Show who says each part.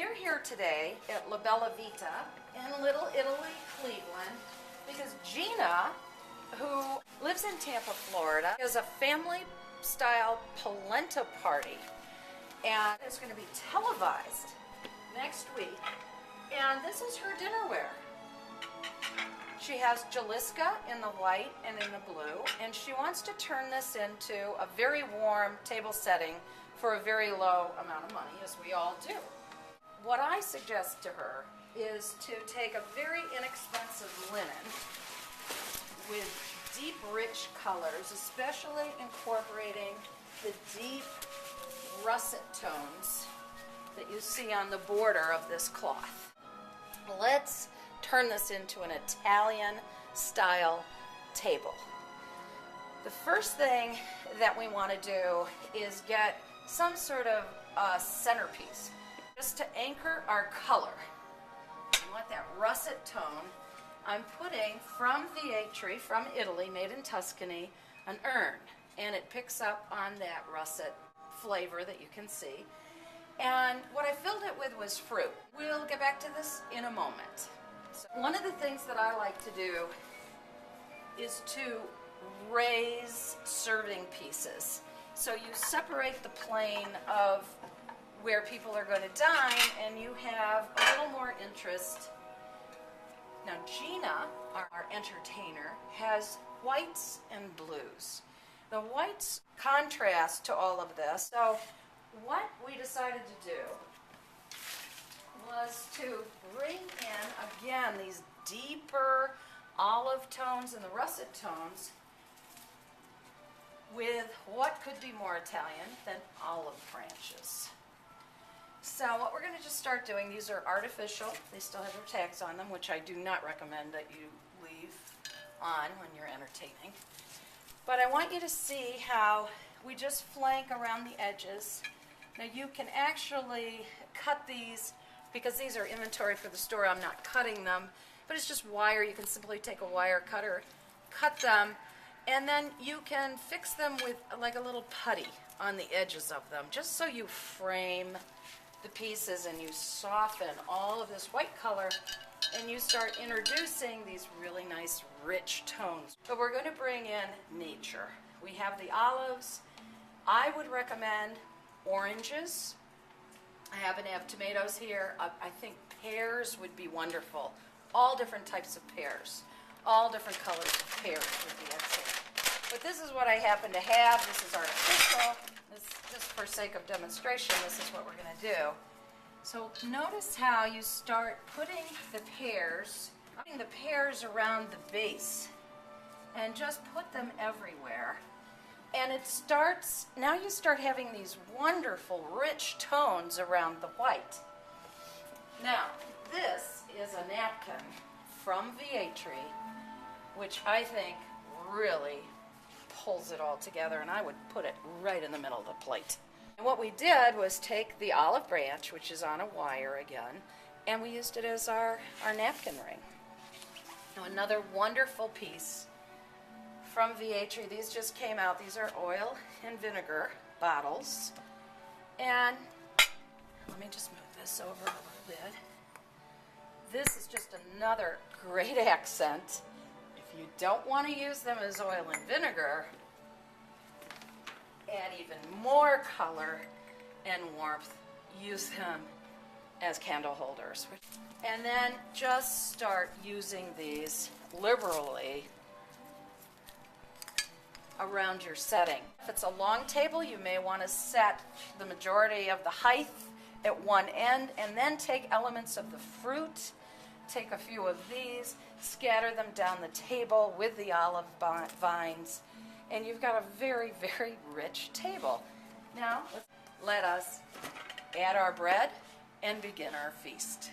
Speaker 1: We're here today at La Bella Vita in Little Italy, Cleveland, because Gina, who lives in Tampa, Florida, has a family-style polenta party, and it's going to be televised next week, and this is her dinnerware. She has Jalisca in the white and in the blue, and she wants to turn this into a very warm table setting for a very low amount of money, as we all do. What I suggest to her is to take a very inexpensive linen with deep, rich colors, especially incorporating the deep russet tones that you see on the border of this cloth. Let's turn this into an Italian-style table. The first thing that we want to do is get some sort of centerpiece, just to anchor our color. I want that russet tone. I'm putting from Vietri, from Italy, made in Tuscany, an urn, and it picks up on that russet flavor that you can see. And what I filled it with was fruit. We'll get back to this in a moment. So one of the things that I like to do is to raise serving pieces. So you separate the plane of where people are going to dine, and you have a little more interest. Now Gina, our entertainer, has whites and blues. The whites contrast to all of this. So what we decided to do was to bring in, again, these deeper olive tones and the russet tones with what could be more Italian than olive branches. So what we're going to just start doing, these are artificial, they still have their tags on them, which I do not recommend that you leave on when you're entertaining. But I want you to see how we just flank around the edges. Now you can actually cut these, because these are inventory for the store, I'm not cutting them, but it's just wire. You can simply take a wire cutter, cut them, and then you can fix them with like a little putty on the edges of them, just so you frame the pieces and you soften all of this white color and you start introducing these really nice rich tones. But we're going to bring in nature. We have the olives. I would recommend oranges. I happen to have tomatoes here. I think pears would be wonderful. All different types of pears. All different colors of pears would be excellent. But this is what I happen to have. This is artificial. This, just for sake of demonstration, this is what we're going to do. So notice how you start putting the pears around the base and just put them everywhere. And it starts, now you start having these wonderful rich tones around the white. Now, this is a napkin from Vietri, which I think really pulls it all together, and I would put it right in the middle of the plate. And what we did was take the olive branch, which is on a wire again, and we used it as our napkin ring. Now another wonderful piece from Vietri. These just came out. These are oil and vinegar bottles. And let me just move this over a little bit. This is just another great accent. If you don't want to use them as oil and vinegar, add even more color and warmth, use them as candle holders. And then just start using these liberally around your setting. If it's a long table, you may want to set the majority of the height at one end and then take elements of the fruit, take a few of these, scatter them down the table with the olive vines, and you've got a very, very rich table. Now, let us add our bread and begin our feast.